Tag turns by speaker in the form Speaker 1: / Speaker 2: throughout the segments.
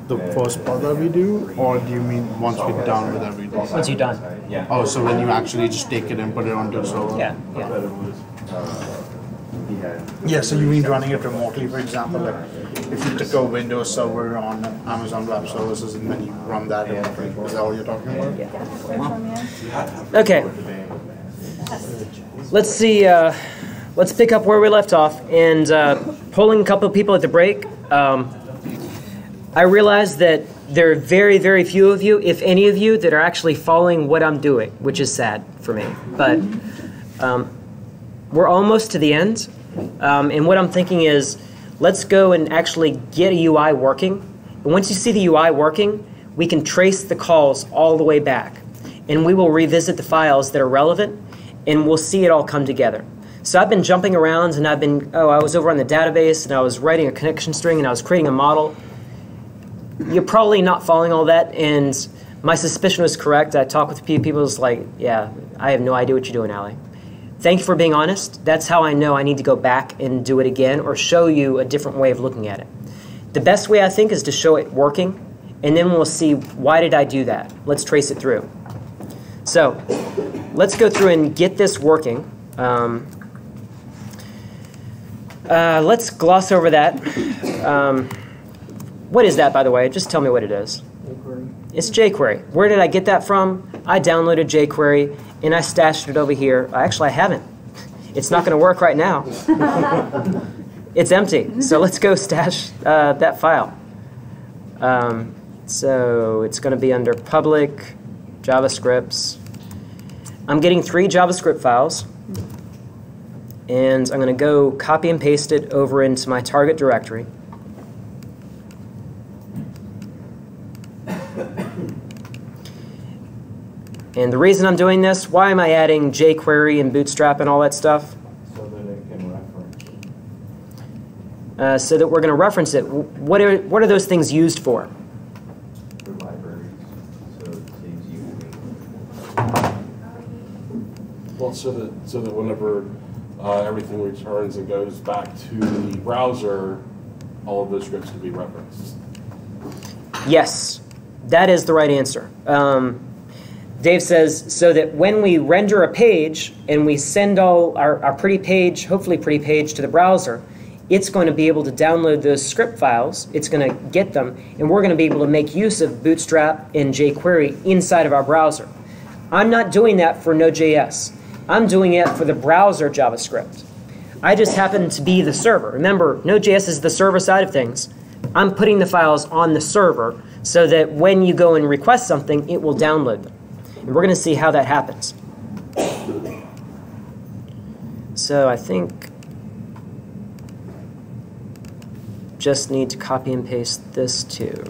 Speaker 1: the first part that we do, or do you mean once we're done with everything?
Speaker 2: Once you're done.
Speaker 1: Oh, so when you actually just take it and put it onto the server?
Speaker 2: Yeah, yeah.
Speaker 1: Yeah, so you mean running it remotely, for example, like if you took a Windows server on Amazon Web Services and then you run that remotely. Is that what you're talking about?
Speaker 2: Yeah. Okay. Let's see. Let's pick up where we left off. And polling a couple of people at the break, I realized that there are very, very few of you, if any of you, that are actually following what I'm doing, which is sad for me. But we're almost to the end. And what I'm thinking is, let's go and actually get a UI working. And once you see the UI working, we can trace the calls all the way back. And we will revisit the files that are relevant, and we'll see it all come together. So I've been jumping around, and I was over on the database, and I was writing a connection string, and I was creating a model. You're probably not following all that, and my suspicion was correct. I talked with a few people, it's like, yeah, I have no idea what you're doing, Ali. Thank you for being honest. That's how I know I need to go back and do it again or show you a different way of looking at it. The best way, I think, is to show it working, and then we'll see, why did I do that? Let's trace it through. So let's go through and get this working. Let's gloss over that. What is that, by the way? Just tell me what it is.
Speaker 3: jQuery.
Speaker 2: It's jQuery. Where did I get that from? I downloaded jQuery, and I stashed it over here. Actually, I haven't. It's not going to work right now. It's empty. So let's go stash that file. So it's going to be under public JavaScripts. I'm getting 3 JavaScript files. And I'm going to go copy and paste it over into my target directory. And the reason I'm doing this, why am I adding jQuery and Bootstrap and all that stuff?
Speaker 3: So that it can reference.
Speaker 2: So that we're going to reference it. What are those things used for?
Speaker 3: For libraries. So it saves you.
Speaker 4: Well, so that whenever everything returns and goes back to the browser, all of those scripts can be referenced.
Speaker 2: Yes, that is the right answer. Dave says, so that when we render a page and we send all our pretty page, hopefully pretty page, to the browser, it's going to be able to download those script files, it's going to get them, and we're going to be able to make use of Bootstrap and jQuery inside of our browser. I'm not doing that for node.js. I'm doing it for the browser JavaScript. I just happen to be the server. Remember, node.js is the server side of things. I'm putting the files on the server so that when you go and request something, it will download them. And we're going to see how that happens. So I think just need to copy and paste this too.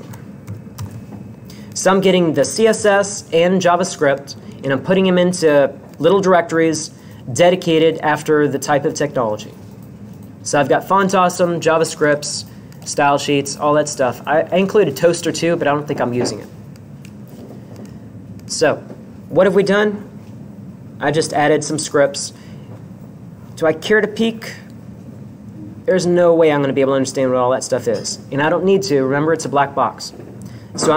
Speaker 2: So I'm getting the CSS and JavaScript, and I'm putting them into little directories dedicated after the type of technology. So I've got Font Awesome, JavaScripts, style sheets, all that stuff. I included Toaster too, but I don't think I'm using it. So what have we done? I just added some scripts. Do I care to peek? There's no way I'm going to be able to understand what all that stuff is. And I don't need to. Remember, it's a black box. So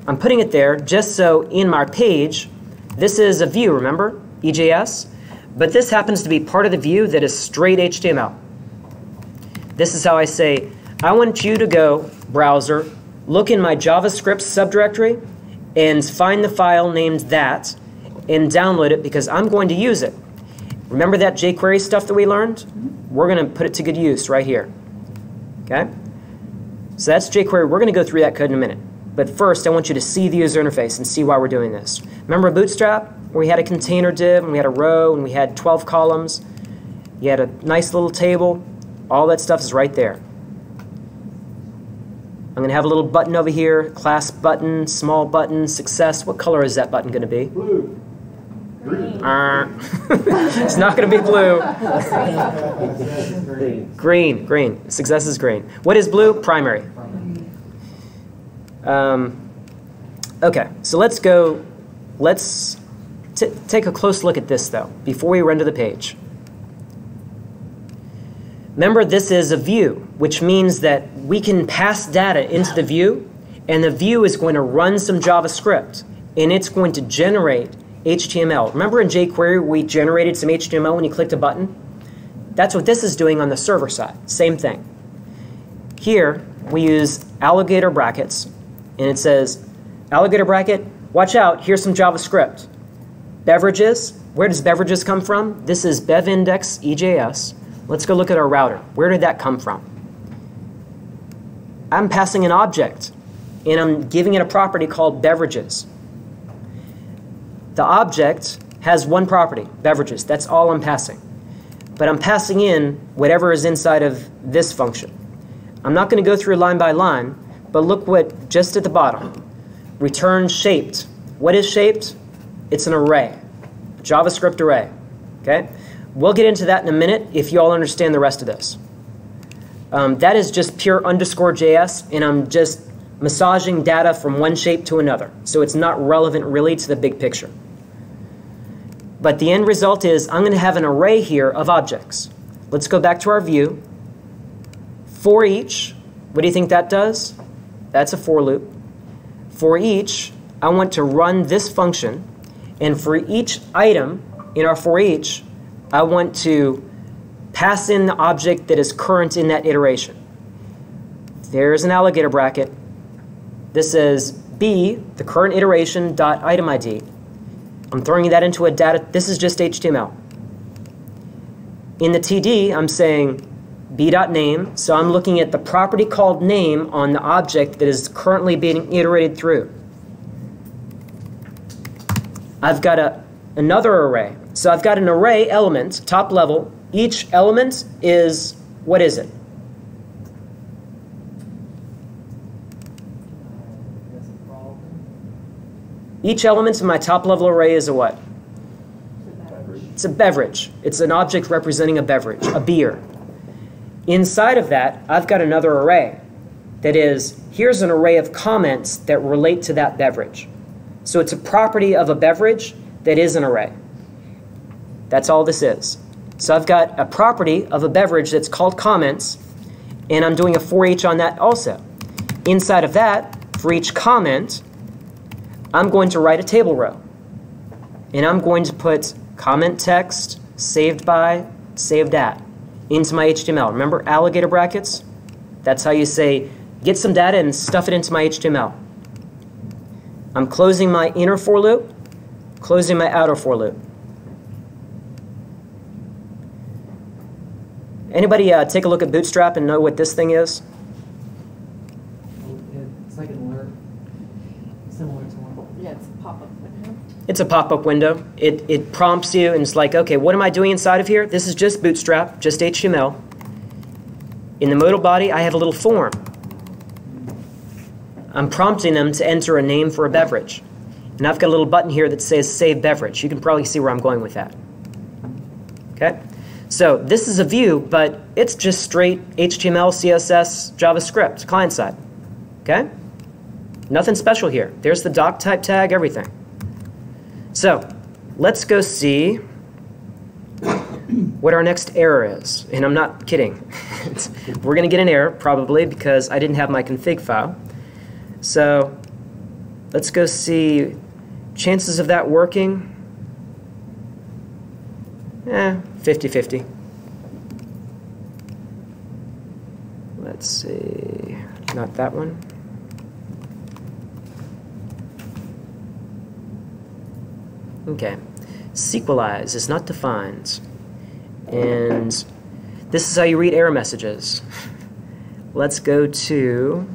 Speaker 2: I'm putting it there just so in my page, this is a view, remember? EJS. But this happens to be part of the view that is straight HTML. This is how I say, I want you to go, browser, look in my JavaScript subdirectory, and find the file named that, and download it because I'm going to use it. Remember that jQuery stuff that we learned? We're going to put it to good use right here. Okay? So that's jQuery. We're going to go through that code in a minute. But first, I want you to see the user interface and see why we're doing this. Remember Bootstrap, where we had a container div, and we had a row, and we had 12 columns? You had a nice little table. All that stuff is right there. I'm going to have a little button over here, class button, small button, success. What color is that button going to be?
Speaker 3: Blue. Green.
Speaker 2: It's not going to be blue. Green, green. Success is green. What is blue? Primary. Okay, so let's go. Let's take a close look at this, though, before we render the page. Remember, this is a view, which means that we can pass data into the view, And the view is going to run some JavaScript, and it's going to generate HTML. Remember in jQuery we generated some HTML when you clicked a button? That's what this is doing on the server side. Same thing. Here we use alligator brackets, and it says, alligator bracket, watch out, here's some JavaScript. Beverages, where does beverages come from? This is bevindex EJS. Let's go look at our router. Where did that come from? I'm passing an object, and I'm giving it a property called beverages. The object has one property, beverages. That's all I'm passing. But I'm passing in whatever is inside of this function. I'm not going to go through line by line, but look what, just at the bottom, return shaped. What is shaped? It's an array, a JavaScript array. Okay? We'll get into that in a minute if you all understand the rest of this. That is just pure _JS, and I'm just massaging data from one shape to another. So it's not relevant really to the big picture. But the end result is I'm going to have an array here of objects. Let's go back to our view. For each, what do you think that does? That's a for loop. For each, I want to run this function, and for each item in our for each, I want to pass in the object that is current in that iteration. There's an alligator bracket. This is B, the current iteration, dot item ID. I'm throwing that into a data. This is just HTML. In the TD, I'm saying b.name. So I'm looking at the property called name on the object that is currently being iterated through. I've got another array. So I've got an array element, top level. Each element is, what is it? Each element in my top level array is a what? It's a beverage. It's an object representing a beverage, a beer. Inside of that, I've got another array that is, here's an array of comments that relate to that beverage. So it's a property of a beverage that is an array. That's all this is. So I've got a property of a beverage that's called comments, and I'm doing a for each on that also. Inside of that, for each comment, I'm going to write a table row. And I'm going to put comment text, saved by, saved at, into my HTML. Remember alligator brackets? That's how you say, get some data and stuff it into my HTML. I'm closing my inner for loop, closing my outer for loop. Anybody take a look at Bootstrap and know what this thing is?
Speaker 5: It's like an alert, similar to one.
Speaker 6: Yeah, it's a pop-up window.
Speaker 2: It's a pop-up window. It prompts you, and it's like, okay, what am I doing inside of here? This is just Bootstrap, just HTML. In the modal body, I have a little form. I'm prompting them to enter a name for a beverage. And I've got a little button here that says Save Beverage. You can probably see where I'm going with that. Okay? So this is a view, but it's just straight HTML, CSS, JavaScript, client side. Okay? Nothing special here. There's the doc type tag, everything. So let's go see what our next error is. And I'm not kidding. We're going to get an error, probably, because I didn't have my config file. So let's go see chances of that working. 50-50. Let's see. Not that one. Okay. Sequelize is not defined. And this is how you read error messages. Let's go to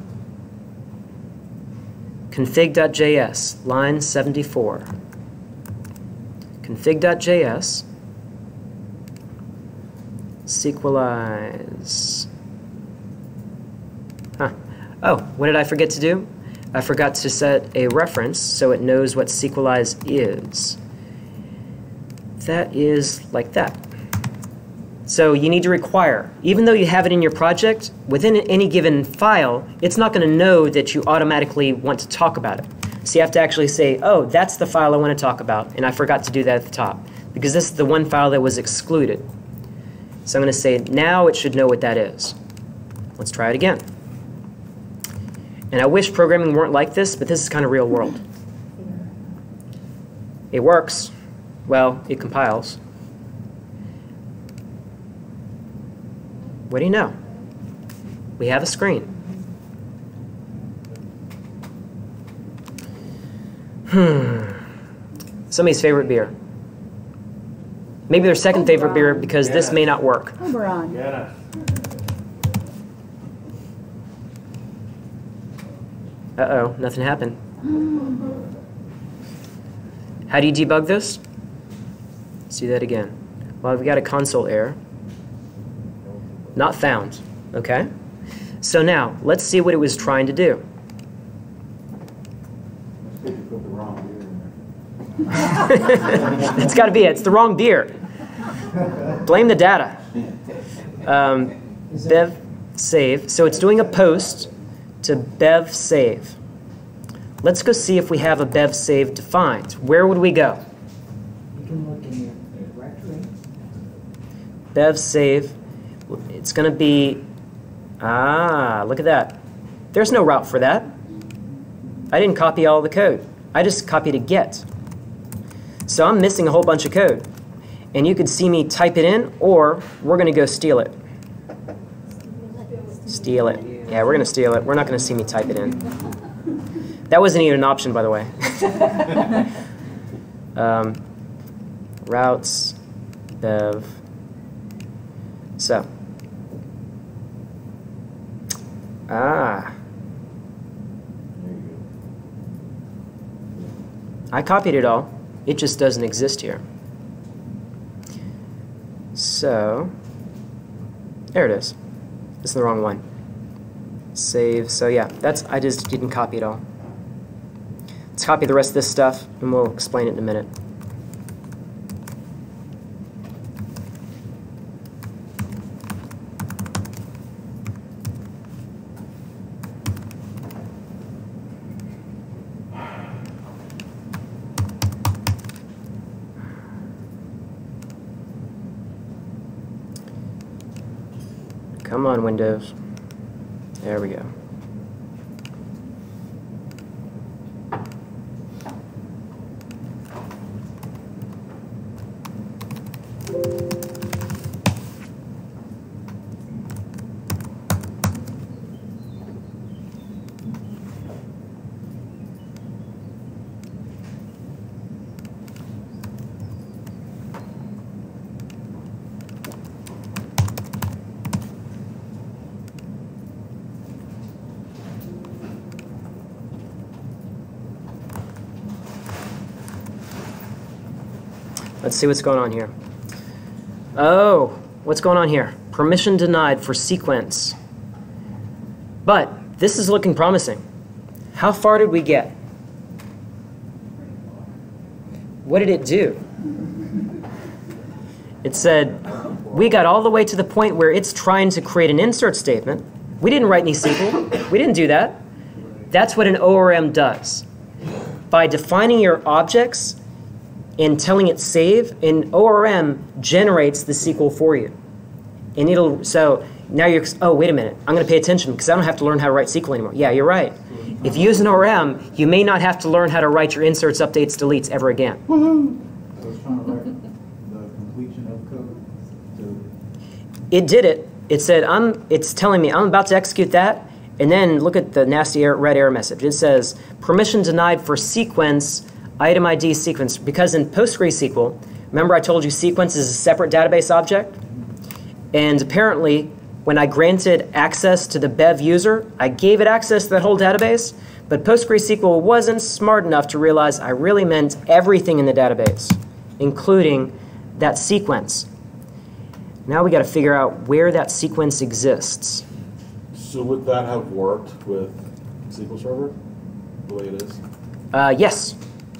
Speaker 2: config.js, line 74. Config.js, sequelize. Oh, what did I forget to do? I forgot to set a reference so it knows what sequelize is. That is like that. So you need to require, even though you have it in your project, within any given file, it's not going to know that you automatically want to talk about it. So you have to actually say, oh, that's the file I want to talk about, and I forgot to do that at the top, because this is the one file that was excluded. So I'm going to say, now it should know what that is. Let's try it again. And I wish programming weren't like this, but this is kind of real world. It works. Well, it compiles. What do you know? We have a screen. Somebody's favorite beer. Maybe their second favorite beer because this may not work.
Speaker 6: Oberon.
Speaker 2: Uh-oh, nothing happened. How do you debug this? Let's do that again. Well, we've got a console error. Not found, okay? So now, let's see what it was trying to do. It's got to be it. It's the wrong beer. Blame the data. Bev save. So it's doing a post to bev save. Let's go see if we have a bev save defined. Where would we go?
Speaker 5: You can look in your directory.
Speaker 2: Bev save. It's going to be, look at that. There's no route for that. I didn't copy all the code. I just copied a get. So I'm missing a whole bunch of code. And you could see me type it in, or we're going to go steal it. Steal it. Yeah, we're going to steal it. We're not going to see me type it in. That wasn't even an option, by the way. Routes, bev. So. I copied it all. It just doesn't exist here. So, there it is. This is the wrong one. Save. So yeah, I just didn't copy it all. Let's copy the rest of this stuff, and we'll explain it in a minute. Come on, Windows. There we go. Let's see what's going on here. Oh, what's going on here? Permission denied for sequence. But this is looking promising. How far did we get? What did it do? It said, we got all the way to the point where it's trying to create an insert statement. We didn't write any SQL. We didn't do that. That's what an ORM does. By defining your objects and telling it save, an ORM generates the SQL for you. And it'll, so now you're, oh, wait a minute, I'm going to pay attention because I don't have to learn how to write SQL anymore. Yeah, you're right. If you use an ORM, you may not have to learn how to write your inserts, updates, deletes ever again.
Speaker 3: Woohoo! I was trying to write the completion of code.
Speaker 2: It did it. It said, it's telling me I'm about to execute that, and then look at the nasty red error message. It says, permission denied for sequence, item ID sequence, because in PostgreSQL, remember I told you sequence is a separate database object? And apparently, when I granted access to the bev user, I gave it access to that whole database, but PostgreSQL wasn't smart enough to realize I really meant everything in the database, including that sequence. Now we got to figure out where that sequence exists.
Speaker 4: So would that have worked with SQL Server, the way it is?
Speaker 2: Yes.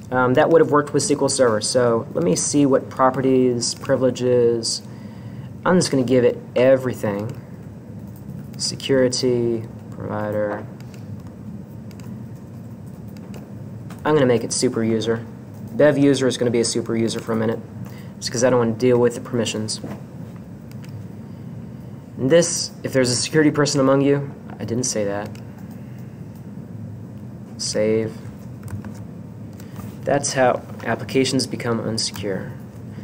Speaker 2: That would have worked with SQL Server. So let me see what properties, privileges. I'm just going to give it everything. Security, provider. I'm going to make it super user. Bev user is going to be a super user for a minute, just because I don't want to deal with the permissions. And this, if there's a security person among you, I didn't say that. Save. That's how applications become unsecure.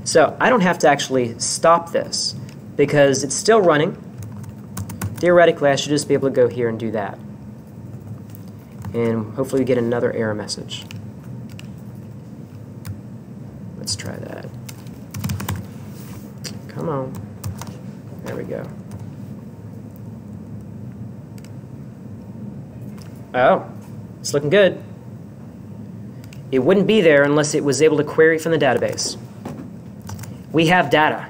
Speaker 2: So I don't have to actually stop this because it's still running. Theoretically, I should just be able to go here and do that. And hopefully we get another error message. Let's try that. Come on. There we go. Oh, it's looking good. It wouldn't be there unless it was able to query from the database. We have data.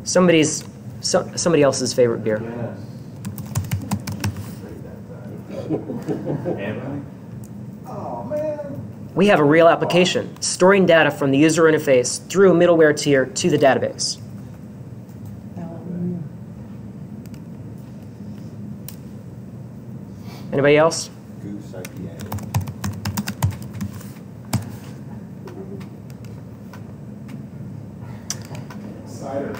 Speaker 2: Somebody else's favorite beer.
Speaker 3: Oh, man.
Speaker 2: We have a real application storing data from the user interface through a middleware tier to the database. Anybody else?
Speaker 3: Goose IPA. Cider.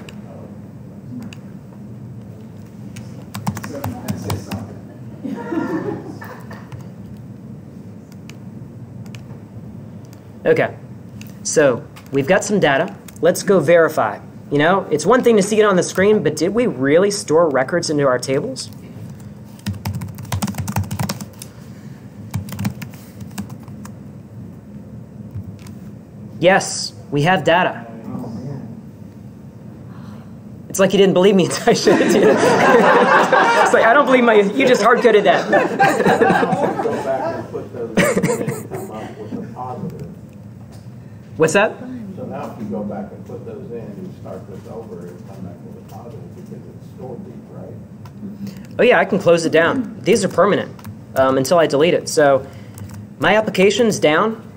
Speaker 3: Say something.
Speaker 2: Okay, so we've got some data. Let's go verify. You know, it's one thing to see it on the screen, but did we really store records into our tables? Yes, we have data. It's like you didn't believe me until I showed it to you. It's like, I don't believe you just hard-coded that.
Speaker 3: Go back and put those in and come up with a positive.
Speaker 2: What's that?
Speaker 3: So now if you go back and put those in and start this over, it'll come back with a positive because it's stored deep, right?
Speaker 2: Oh yeah, I can close it down. These are permanent until I delete it. So my application's down.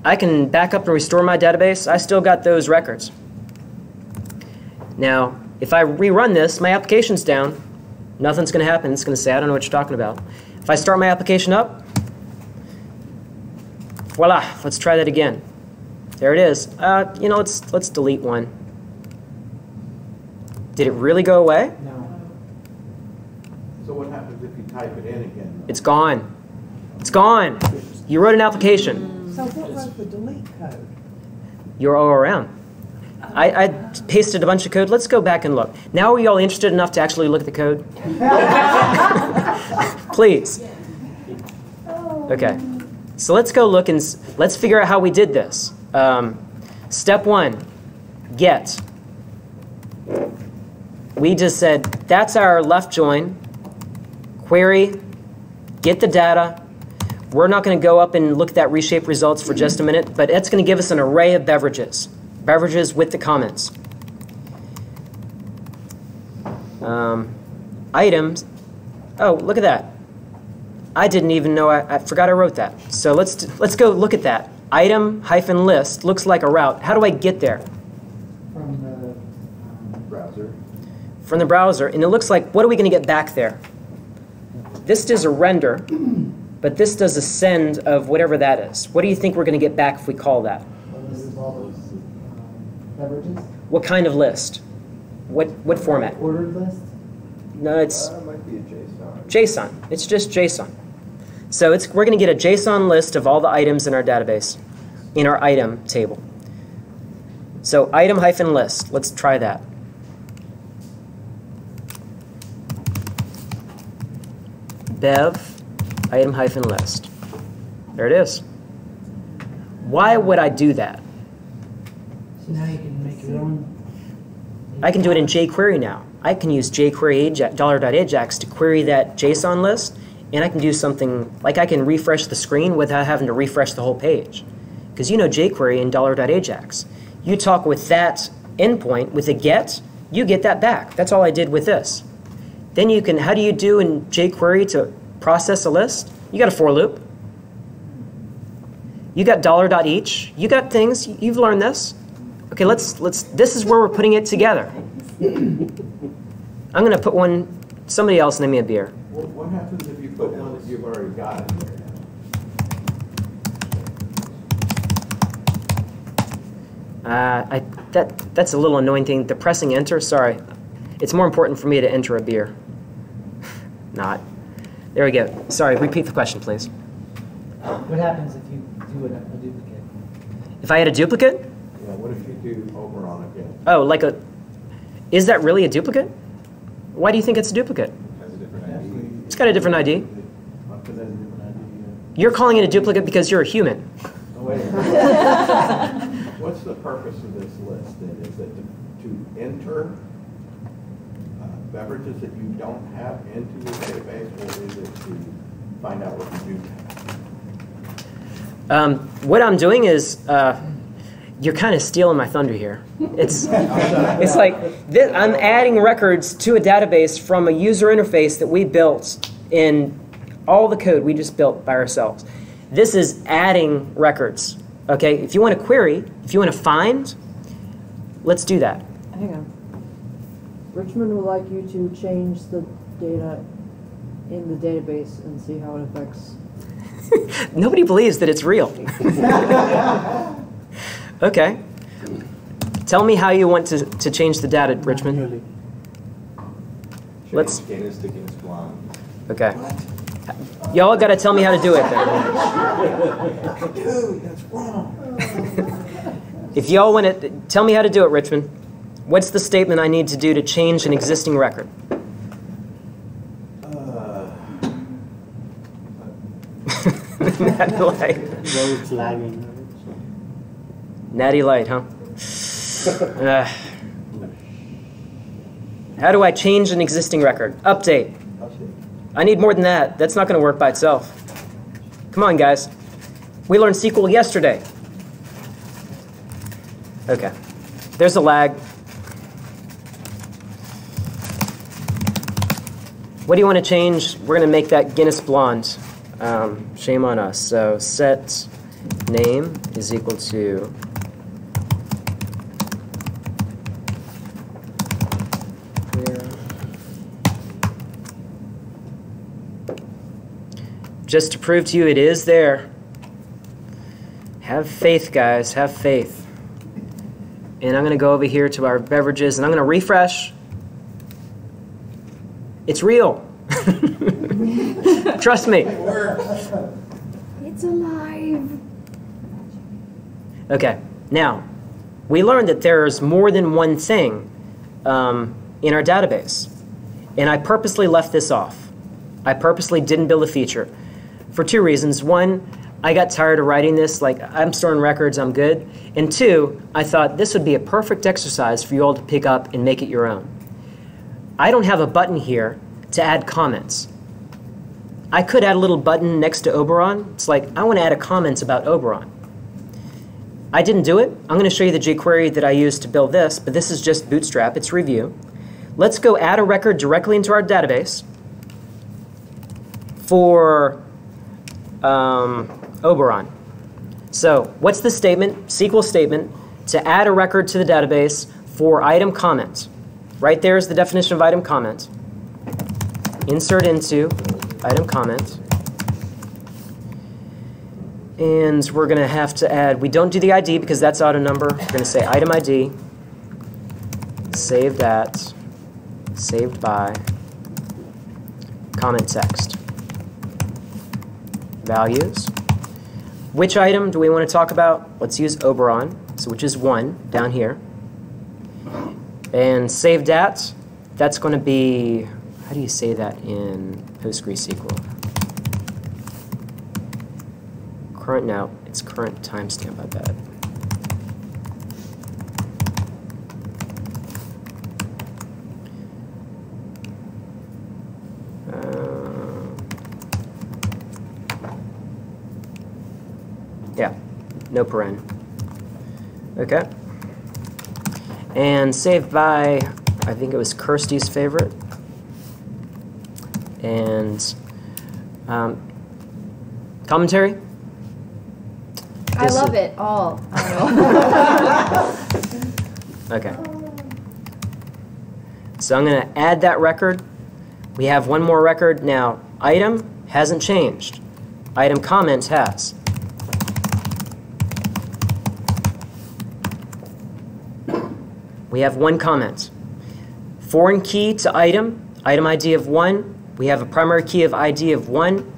Speaker 2: I can back up and restore my database. I still got those records. Now, if I rerun this, my application's down. Nothing's going to happen. It's going to say, I don't know what you're talking about. If I start my application up, voila, let's try that again. There it is. You know, let's delete one. Did it really go away?
Speaker 5: No.
Speaker 3: So what happens if you type it in again?
Speaker 2: It's gone. It's gone. You wrote an application.
Speaker 5: So what was the delete code?
Speaker 2: You're all around. I pasted a bunch of code. Let's go back and look. Now are you all interested enough to actually look at the code? Please. Okay. So let's go look and let's figure out how we did this. Step 1, get. We just said, that's our left join. Query, get the data. We're not going to go up and look at that reshape results for just a minute, but it's going to give us an array of beverages. Beverages with the comments. Items. Oh, look at that. I didn't even know. I forgot I wrote that. So let's go look at that. Item hyphen list looks like a route. How do I get there?
Speaker 5: From the
Speaker 3: Browser.
Speaker 2: From the browser. And it looks like, what are we going to get back there? This does a render, but this does a send of whatever that is. What do you think we're going to get back if we call that?
Speaker 5: this is all those beverages?
Speaker 2: What kind of list? What format?
Speaker 5: Ordered list?
Speaker 2: No, it's
Speaker 3: It might be a JSON.
Speaker 2: JSON. It's just JSON. So we're going to get a JSON list of all the items in our database, in our item table. So item hyphen list. Let's try that. Bev item hyphen list. There it is. Why would I do that?
Speaker 5: So now you can make your own.
Speaker 2: I can do it in jQuery now. I can use jQuery $.ajax to query that JSON list, and I can do something like I can refresh the screen without having to refresh the whole page. Because you know jQuery and $.ajax. You talk with that endpoint, with a get, you get that back. That's all I did with this. Then you can, how do you do in jQuery to process a list? You got a for loop. You got $.each. You got things. You've learned this. Okay, this is where we're putting it together. I'm going to put somebody else name me a beer.
Speaker 3: What happens if you put one that you've already got in there now?
Speaker 2: That's a little annoying thing. The pressing enter, sorry. It's more important for me to enter a beer. Not. There we go. Sorry, repeat the question, please.
Speaker 5: What happens if you do a duplicate?
Speaker 2: If I had a duplicate?
Speaker 3: Yeah, what if you do Oberon again?
Speaker 2: Oh, like a... Is that really a duplicate? Why do you think it's a duplicate?
Speaker 3: Has a different ID.
Speaker 2: It's got a different ID.
Speaker 3: Because that's a different ID.
Speaker 2: You're calling it a duplicate because you're a human.
Speaker 3: Oh, wait. What's the purpose of this list then? Is it to enter beverages that you don't have into the database, or is it to find out what you do have?
Speaker 2: What I'm doing is, you're kind of stealing my thunder here. It's like I'm adding records to a database from a user interface that we built in all the code we just built by ourselves. This is adding records. Okay, if you want to query, if you want to find, let's do that.
Speaker 6: Hang on. Richmond would like you to change the data in the database and see how it affects.
Speaker 2: Nobody believes that it's real. Okay. Tell me how you want to change the data, Richmond. Let's. Okay. Y'all got to tell me how to do it then.
Speaker 3: Dude, that's wrong.
Speaker 2: If y'all want to, tell me how to do it, Richmond. What's the statement I need to do to change an existing record? Natty Light.
Speaker 1: It's lagging.
Speaker 2: Natty Light, huh? How do I change an existing record? Update. I need more than that. That's not going to work by itself. Come on, guys. We learned SQL yesterday. Okay. There's a lag. What do you want to change? We're going to make that Guinness blonde. Shame on us. So set name is equal to just to prove to you it is there. Have faith, guys. Have faith. And I'm going to go over here to our beverages, and I'm going to refresh. It's real. Trust me.
Speaker 3: It works.
Speaker 6: It's alive.
Speaker 2: Okay. Now, we learned that there's more than one thing in our database. And I purposely left this off. I purposely didn't build a feature for two reasons. One, I got tired of writing this, like I'm storing records, I'm good. And two, I thought this would be a perfect exercise for you all to pick up and make it your own. I don't have a button here to add comments. I could add a little button next to Oberon. It's like, I want to add a comment about Oberon. I didn't do it. I'm going to show you the jQuery that I used to build this, but this is just Bootstrap. It's review. Let's go add a record directly into our database for Oberon. So what's the statement, SQL statement, to add a record to the database for item comment? Right there is the definition of item comment. Insert into item comment. And we're going to have to add, we don't do the ID because that's auto number. We're going to say item ID, saved at, saved by, comment text. Values. Which item do we want to talk about? Let's use Oberon, so which is 1 down here. And saved at, that's going to be, how do you say that in PostgreSQL? Current, now, it's current timestamp, I bet. Yeah, no paren. Okay. And saved by, I think it was Kirsty's favorite. And commentary?
Speaker 7: I love it all.
Speaker 2: Okay. So I'm going to add that record. We have one more record. Now, item hasn't changed. Item comment has. We have one comment. Foreign key to item, item ID of 1, We have a primary key of ID of 1.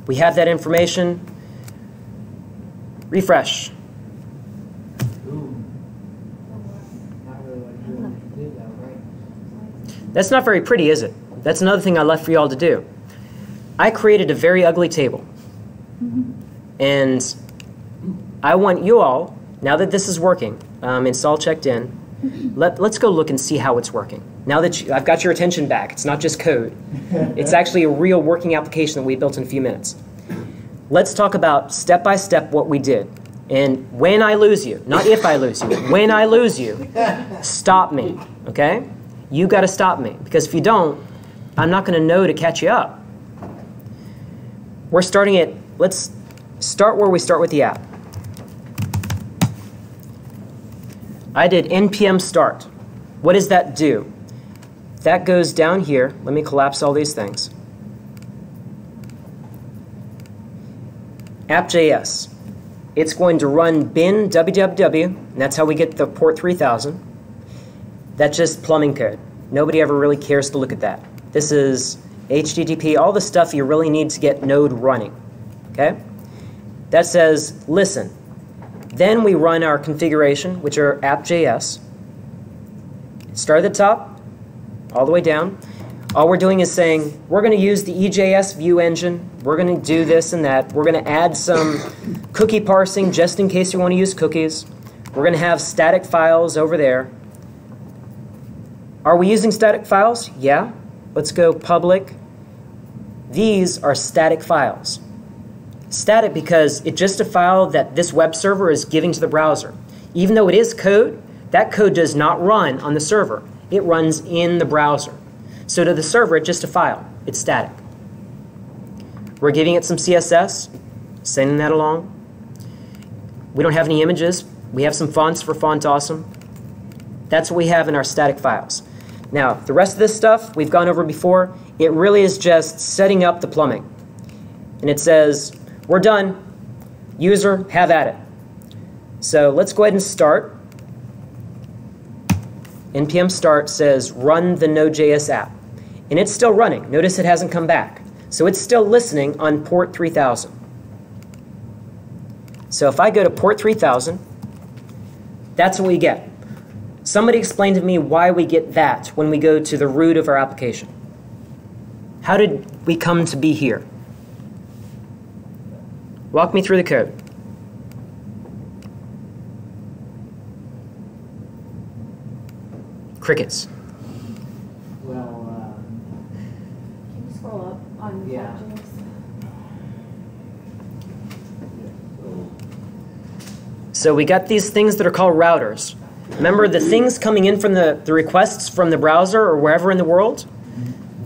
Speaker 2: We have that information. Refresh.
Speaker 5: Ooh. Not really like you did that, right?
Speaker 2: That's not very pretty, is it? That's another thing I left for you all to do. I created a very ugly table. And I want you all, now that this is working, install checked in, let's go look and see how it's working. Now that I've got your attention back, it's not just code. It's actually a real working application that we built in a few minutes. Let's talk about step by step what we did. And when I lose you, not if I lose you, when I lose you, stop me, okay? You got to stop me, because if you don't, I'm not going to know to catch you up. We're starting at, let's start where we start with the app. I did npm start. What does that do? That goes down here. Let me collapse all these things. App.js. It's going to run bin www, and that's how we get the port 3000. That's just plumbing code. Nobody ever really cares to look at that. This is HTTP, all the stuff you really need to get Node running. Okay? That says, listen. Then we run our configuration, which are app.js. Start at the top, all the way down. All we're doing is saying, we're going to use the EJS view engine. We're going to do this and that. We're going to add some cookie parsing just in case you want to use cookies. We're going to have static files over there. Are we using static files? Yeah. Let's go public. These are static files. Static because it's just a file that this web server is giving to the browser. Even though it is code, that code does not run on the server. It runs in the browser. So to the server, it's just a file. It's static. We're giving it some CSS, sending that along. We don't have any images. We have some fonts for Font Awesome. That's what we have in our static files. Now, the rest of this stuff we've gone over before. It really is just setting up the plumbing. And it says, we're done. User, have at it. So let's go ahead and start. npm start says run the node.js app. And it's still running. Notice it hasn't come back. So it's still listening on port 3000. So if I go to port 3000, that's what we get. Somebody explain to me why we get that when we go to the root of our application. How did we come to be here? Walk me through the code. Crickets.
Speaker 5: Well,
Speaker 7: Can you scroll up on
Speaker 5: Yeah.
Speaker 7: Node.js?
Speaker 2: So we got these things that are called routers. Remember the things coming in from the requests from the browser or wherever in the world?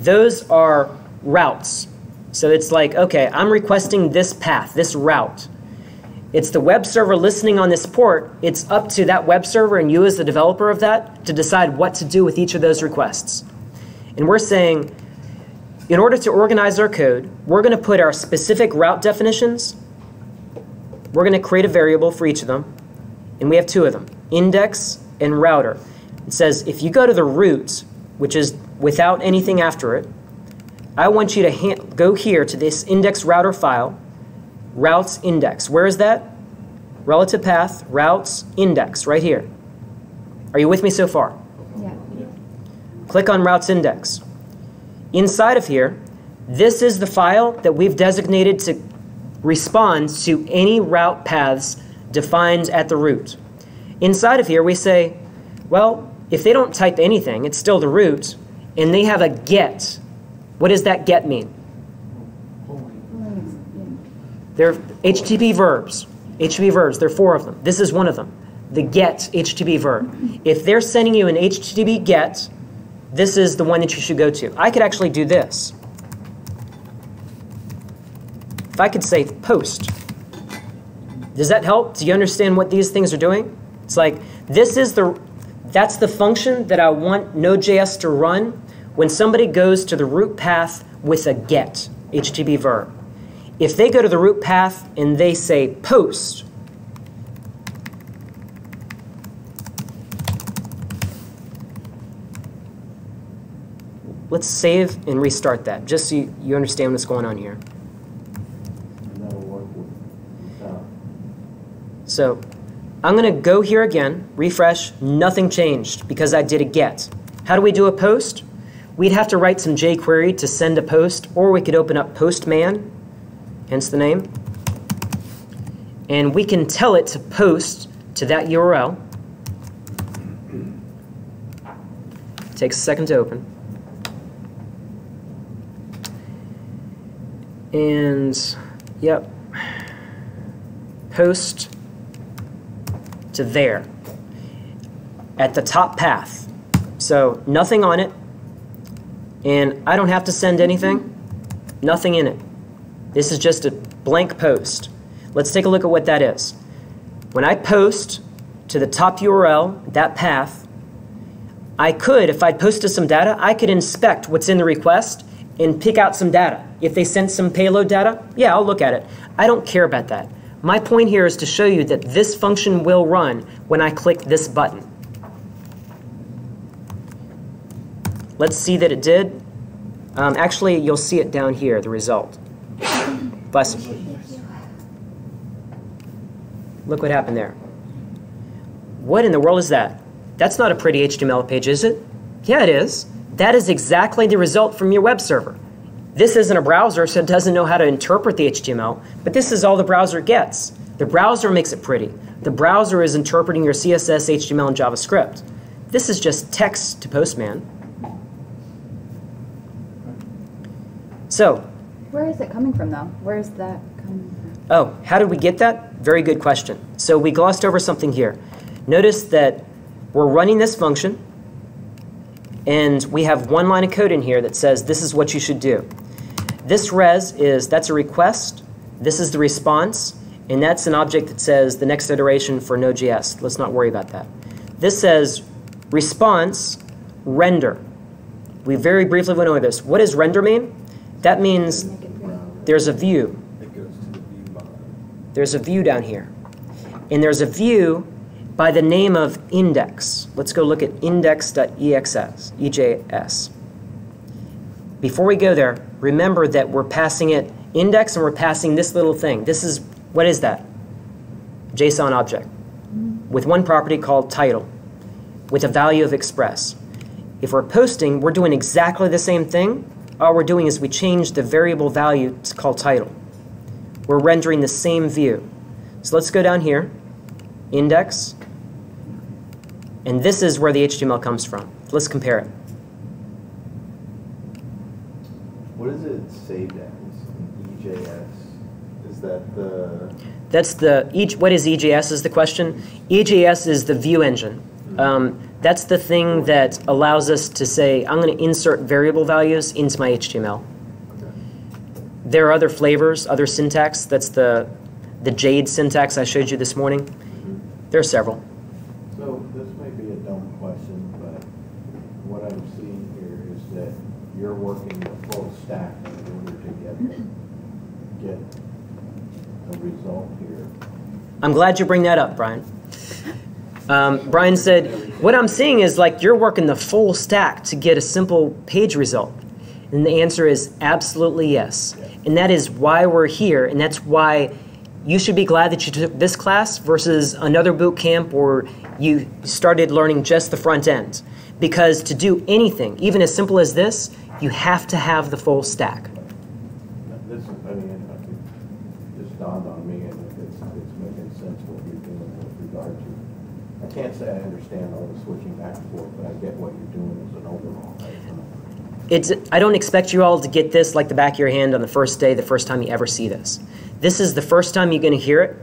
Speaker 2: Those are routes. So it's like, okay, I'm requesting this path, this route. It's the web server listening on this port. It's up to that web server and you as the developer of that to decide what to do with each of those requests. And we're saying, in order to organize our code, we're going to put our specific route definitions. We're going to create a variable for each of them. And we have two of them, index and router. It says if you go to the root, which is without anything after it, I want you to go here to this index router file, routes index. Where is that? Relative path, routes index, right here. Are you with me so far?
Speaker 7: Yeah.
Speaker 2: Click on routes index. Inside of here, this is the file that we've designated to respond to any route paths defined at the root. Inside of here, we say, well, if they don't type anything, it's still the root, and they have a get. What does that get mean? They're HTTP verbs. HTTP verbs, there are 4 of them. This is one of them, the get HTTP verb. If they're sending you an HTTP get, this is the one that you should go to. I could actually do this. If I could say post, does that help? Do you understand what these things are doing? It's like, that's the function that I want Node.js to run when somebody goes to the root path with a get HTTP verb. If they go to the root path and they say post, let's save and restart that, just so you understand what's going on here.
Speaker 3: And that'll work with,
Speaker 2: So I'm going to go here again, refresh, nothing changed because I did a get. How do we do a post? We'd have to write some jQuery to send a post, or we could open up Postman, hence the name, and we can tell it to post to that URL. Takes a second to open. And, yep, post to there at the top path. So nothing on it, and I don't have to send anything, nothing in it. This is just a blank post. Let's take a look at what that is. When I post to the top URL, that path, I could, if I posted some data, I could inspect what's in the request and pick out some data. If they sent some payload data, yeah, I'll look at it. I don't care about that. My point here is to show you that this function will run when I click this button. Let's see that it did. Actually, you'll see it down here, the result. Bless you. Look what happened there. What in the world is that? That's not a pretty HTML page, is it? Yeah, it is. That is exactly the result from your web server. This isn't a browser, so it doesn't know how to interpret the HTML, but this is all the browser gets. The browser makes it pretty. The browser is interpreting your CSS, HTML, and JavaScript. This is just text to Postman. So,
Speaker 7: Where is it coming from, though? Where is that coming from?
Speaker 2: oh, how did we get that? Very good question. So we glossed over something here. Notice that we're running this function, and we have one line of code in here that says this is what you should do. This res that's a request, this is the response, and that's an object that says the next iteration for node.js. Let's not worry about that. This says response render. We very briefly went over this. What does render mean? That means there's a view. There's a view down here. And there's a view by the name of index. Let's go look at index.exs. Before we go there, remember that we're passing it index and we're passing this little thing. This is, what is that? JSON object with one property called title with a value of express. If we're posting, we're doing exactly the same thing. All we're doing is we change the variable value to call title. We're rendering the same view. So let's go down here, index, and this is where the HTML comes from. Let's compare it.
Speaker 8: What is it saved as? EJS? Is that the...
Speaker 2: That's the, what is EJS is the question. EJS is the view engine. That's the thing that allows us to say, I'm going to insert variable values into my HTML.
Speaker 8: Okay.
Speaker 2: There are other flavors, other syntax. That's the Jade syntax I showed you this morning.
Speaker 3: Mm-hmm.
Speaker 2: There are several.
Speaker 3: So this may be a dumb question, but what I'm seeing here is that you're working the full stack in order to get a result here.
Speaker 2: I'm glad you bring that up, Brian. Brian said, what I'm seeing is like you're working the full stack to get a simple page result. And the answer is absolutely yes. And that is why we're here, and that's why you should be glad that you took this class versus another boot camp or you started learning just the front end. Because to do anything, even as simple as this, you have to have the full stack.
Speaker 3: This, I mean, it just dawned on me, and it's making sense what you're doing with regard to. I can't say I understand all the switching back and forth, but I get what you're doing as an overall.
Speaker 2: I don't expect you all to get this like the back of your hand on the first day, the first time you ever see this. This is the first time you're going to hear it,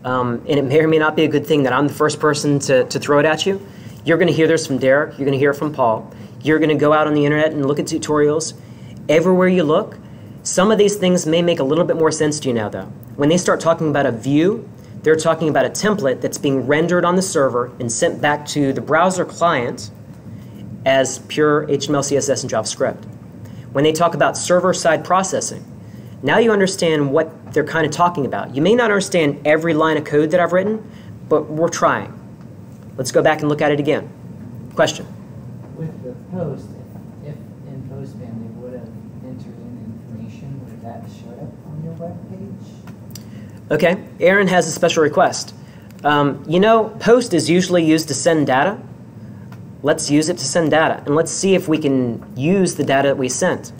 Speaker 2: and it may or may not be a good thing that I'm the first person to throw it at you. You're going to hear this from Derek. You're going to hear it from Paul. You're going to go out on the internet and look at tutorials. Everywhere you look, some of these things may make a little bit more sense to you now, though. When they start talking about a view, they're talking about a template that's being rendered on the server and sent back to the browser client as pure HTML, CSS, and JavaScript. When they talk about server-side processing, now you understand what they're kind of talking about. You may not understand every line of code that I've written, but we're trying. Let's go back and look at it again. Question?
Speaker 5: With the post, if in post
Speaker 2: Okay, Aaron has a special request. You know, post is usually used to send data. Let's use it to send data, and let's see if we can use the data that we sent.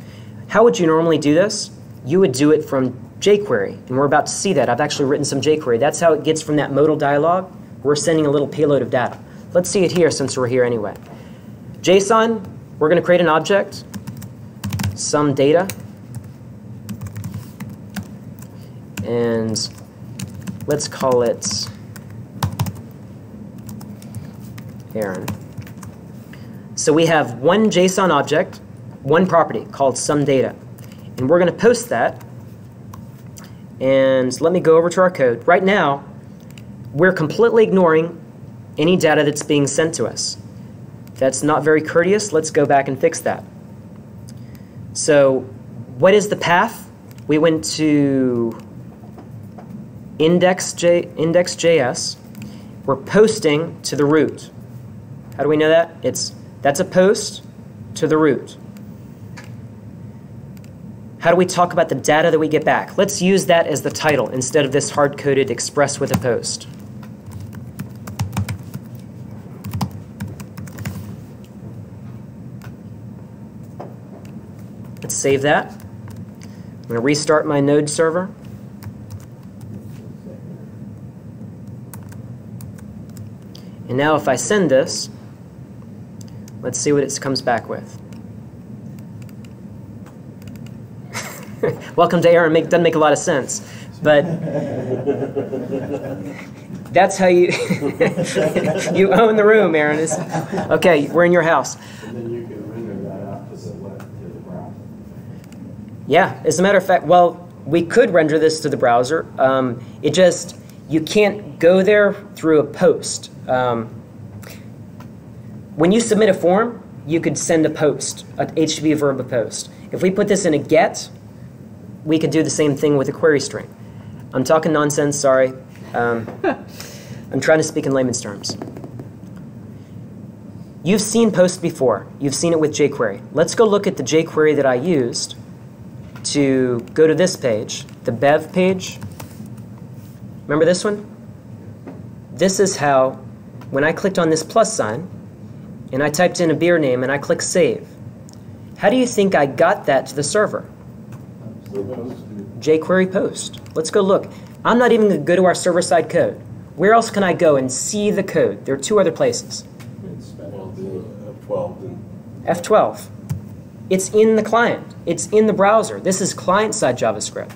Speaker 2: How would you normally do this? You would do it from jQuery, and we're about to see that. I've actually written some jQuery. That's how it gets from that modal dialog. We're sending a little payload of data. Let's see it here since we're here anyway. JSON, we're going to create an object, some data, and let's call it Aaron. So we have one JSON object, one property called some data. And we're going to post that. And let me go over to our code. Right now, we're completely ignoring any data that's being sent to us. That's not very courteous. Let's go back and fix that. So what is the path? We went to index.js. We're posting to the root. How do we know that? That's a post to the root. How do we talk about the data that we get back? Let's use that as the title instead of this hard-coded express with a post. Let's save that. I'm going to restart my node server. And now if I send this, let's see what it comes back with. Welcome to Aaron. Doesn't make a lot of sense, but that's how you you own the room, Aaron. Okay, we're in your house.
Speaker 3: And then you can render that out to the left to the browser.
Speaker 2: Yeah, as a matter of fact, well, we could render this to the browser. You can't go there through a post. When you submit a form, you could send a post, an HTTP verb a post. If we put this in a get, we could do the same thing with a query string. I'm talking nonsense, sorry. I'm trying to speak in layman's terms. You've seen post before. You've seen it with jQuery. Let's go look at the jQuery that I used to go to this page, the bev page. Remember this one? This is how, when I clicked on this plus sign, and I typed in a beer name, and I click Save. How do you think I got that to the server? jQuery post. Let's go look. I'm not even going to go to our server-side code. Where else can I go and see the code? There are two other places.
Speaker 4: F12.
Speaker 2: F12. It's in the client. It's in the browser. This is client-side JavaScript.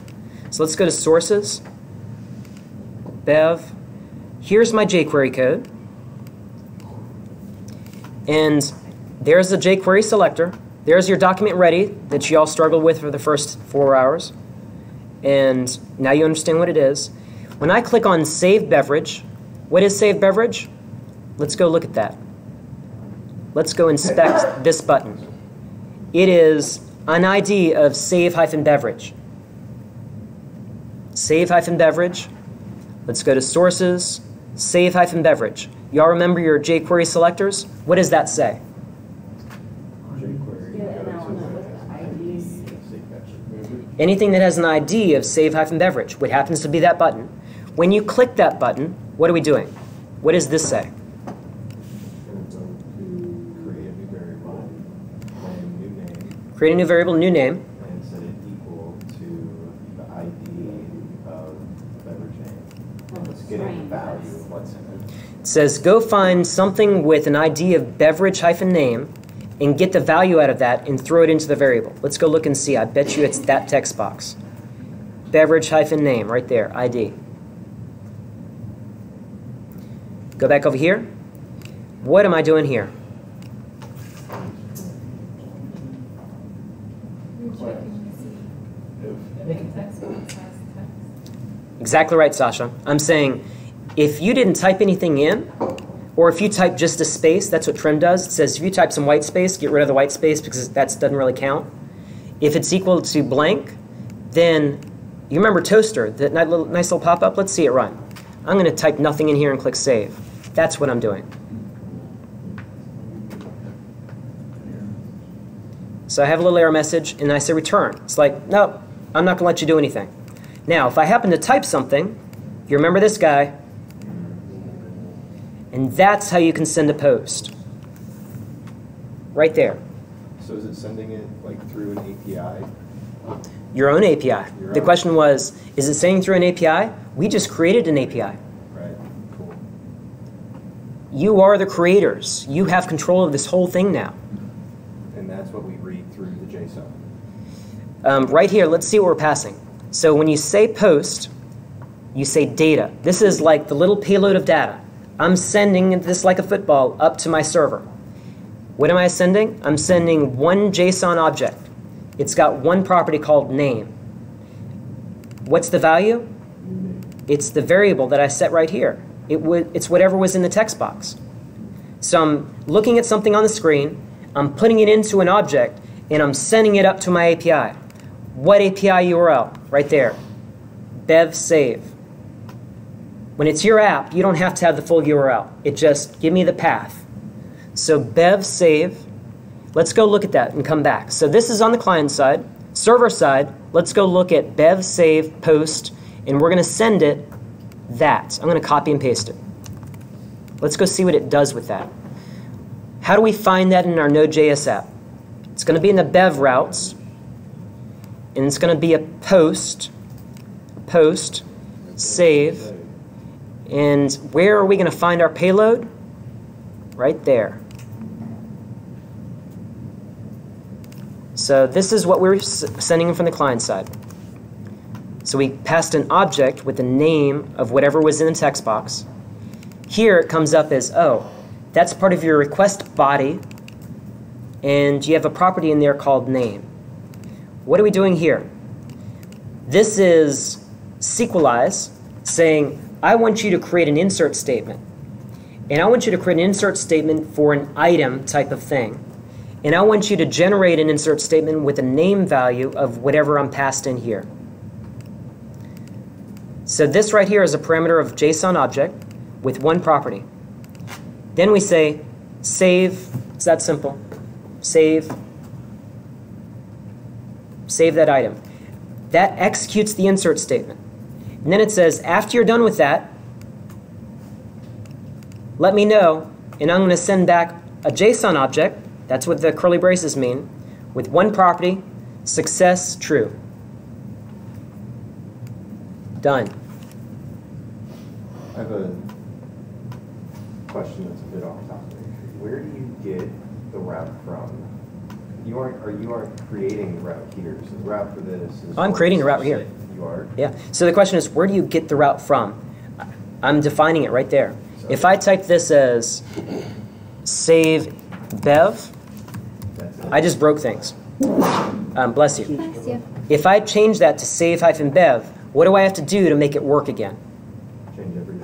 Speaker 2: So let's go to Sources, Bev. Here's my jQuery code. And there's the jQuery selector. There's your document ready that you all struggled with for the first 4 hours. And now you understand what it is. When I click on Save Beverage, what is Save Beverage? Let's go look at that. Let's go inspect this button. It is an ID of save-beverage. Save-beverage. Let's go to Sources, Save-beverage. Y'all remember your jQuery selectors? What does that say? Anything that has an ID of save-beverage, what happens to be that button. When you click that button, what are we doing? What does this say? Create a new variable, new name.
Speaker 8: And set it equal to the ID of the beverage name. And it's getting the value of what's in it.
Speaker 2: It says, go find something with an ID of beverage-name and get the value out of that and throw it into the variable. Let's go look and see. I bet you it's that text box. Beverage-name, right there, ID. Go back over here. What am I doing here? Exactly right, Sasha. I'm saying if you didn't type anything in, or if you type just a space, that's what trim does. It says if you type some white space, get rid of the white space because that doesn't really count. If it's equal to blank, then you remember Toaster, that nice little pop-up? Let's see it run. I'm going to type nothing in here and click Save. That's what I'm doing. So I have a little error message, and I say return. It's like, no, I'm not going to let you do anything. Now, if I happen to type something, you remember this guy, and that's how you can send a post. Right there.
Speaker 8: So is it sending it like through an API?
Speaker 2: Your own API. The question was, is it sending through an API? We just created an API.
Speaker 8: Right, cool.
Speaker 2: You are the creators. You have control of this whole thing now.
Speaker 8: And that's what we read through the JSON.
Speaker 2: Right here, let's see what we're passing. So when you say post, you say data. This is like the little payload of data. I'm sending this like a football up to my server. What am I sending? I'm sending one JSON object. It's got one property called name. What's the value? It's the variable that I set right here. It's whatever was in the text box. So I'm looking at something on the screen, I'm putting it into an object, and I'm sending it up to my API. What API URL? Right there. Bev save. When it's your app, you don't have to have the full URL. It just, give me the path. So bev save. Let's go look at that and come back. So this is on the client side. Server side, let's go look at bev save post, and we're going to send it that. I'm going to copy and paste it. Let's go see what it does with that. How do we find that in our node.js app? It's going to be in the bev routes, and it's going to be a post, save, and where are we going to find our payload? Right there. So this is what we're sending from the client side. So we passed an object with the name of whatever was in the text box. Here it comes up as, oh, that's part of your request body, and you have a property in there called name. What are we doing here? This is SQLize saying, I want you to create an insert statement. And I want you to create an insert statement for an item type of thing. And I want you to generate an insert statement with a name value of whatever I'm passed in here. So this right here is a parameter of JSON object with one property. Then we say save. It's that simple. Save that item. That executes the insert statement. And then it says, after you're done with that, let me know, and I'm going to send back a JSON object, that's what the curly braces mean, with one property, success, true. Done.
Speaker 8: I have a question that's a bit off topic. Where do you get the route from? You aren't creating the route here. So the route for this is...
Speaker 2: I'm creating a route here.
Speaker 8: You are?
Speaker 2: Yeah. So the question is, where do you get the route from? I'm defining it right there. So if I type this as save bev, I just broke things. Bless you.
Speaker 7: Bless you.
Speaker 2: If I change that to save-bev, what do I have to do to make it work again?
Speaker 8: Change everything.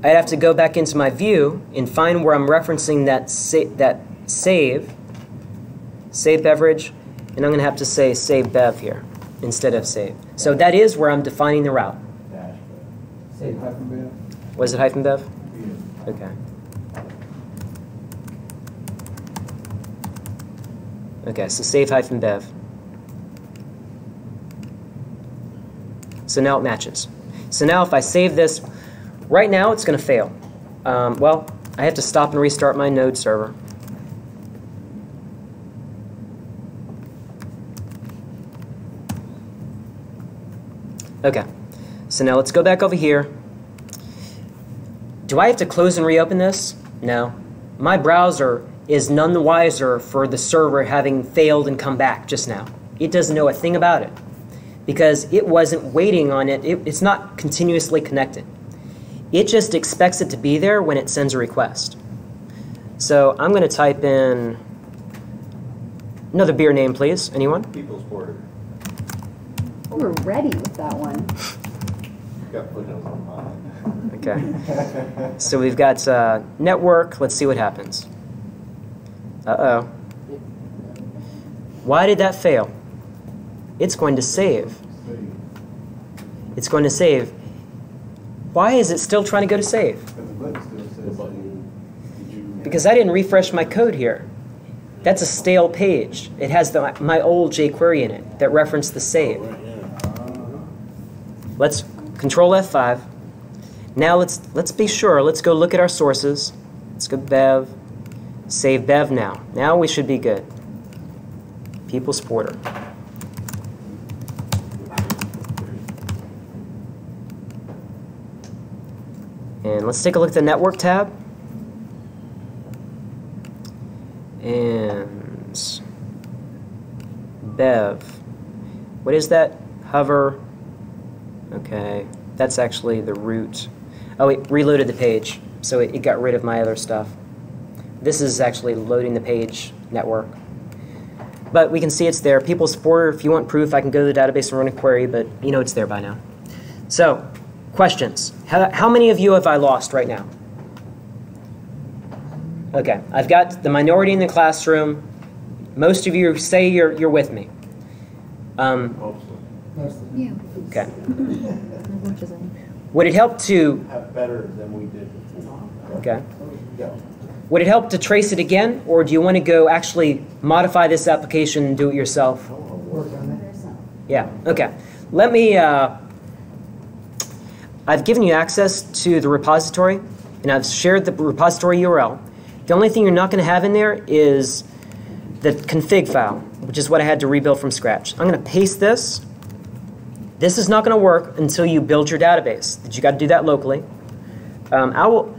Speaker 2: I'd have to go back into my view and find where I'm referencing that save beverage, and I'm going to have to say save bev here instead of save. So that is where I'm defining the route.
Speaker 3: Save hyphen bev?
Speaker 2: Was it hyphen bev? Okay. Okay, so save hyphen bev. So now it matches. So now if I save this, right now it's going to fail. Well, I have to stop and restart my node server. Okay, so now let's go back over here. Do I have to close and reopen this? No. My browser is none the wiser for the server having failed and come back just now. It doesn't know a thing about it because it wasn't waiting on it. It's not continuously connected. It just expects it to be there when it sends a request. So I'm going to type in another beer name, please. Anyone?
Speaker 8: People's Porter.
Speaker 7: We're ready with that one.
Speaker 8: Got footnotes on mine.
Speaker 2: Okay. So we've got network. Let's see what happens. Uh-oh. Why did that fail? It's going to save. It's going to save. Why is it still trying to go to save? Because I didn't refresh my code here. That's a stale page. It has my old jQuery in it that referenced the save. Let's Control F5. Now let's be sure. Let's go look at our sources. Let's go bev. Save bev now. Now we should be good. People's Porter. And let's take a look at the network tab. And bev. What is that? Hover. Okay. That's actually the root. Oh, it reloaded the page, so it got rid of my other stuff. This is actually loading the page network. But we can see it's there. People's Porter, if you want proof, I can go to the database and run a query, but you know it's there by now. So, questions. How many of you have I lost right now? Okay, I've got the minority in the classroom. Most of you say you're with me.
Speaker 7: Yeah.
Speaker 2: Okay.
Speaker 6: As much as any.
Speaker 2: Would it help to...
Speaker 3: Better than we did before.
Speaker 2: Okay.
Speaker 3: Yeah.
Speaker 2: Would it help to trace it again, or do you want to go actually modify this application and do it yourself?
Speaker 5: Work on it.
Speaker 2: Yeah, okay. Let me, I've given you access to the repository, and I've shared the repository URL. The only thing you're not going to have in there is the config file, which is what I had to rebuild from scratch. I'm going to paste this. This is not going to work until you build your database. You got to do that locally. I'll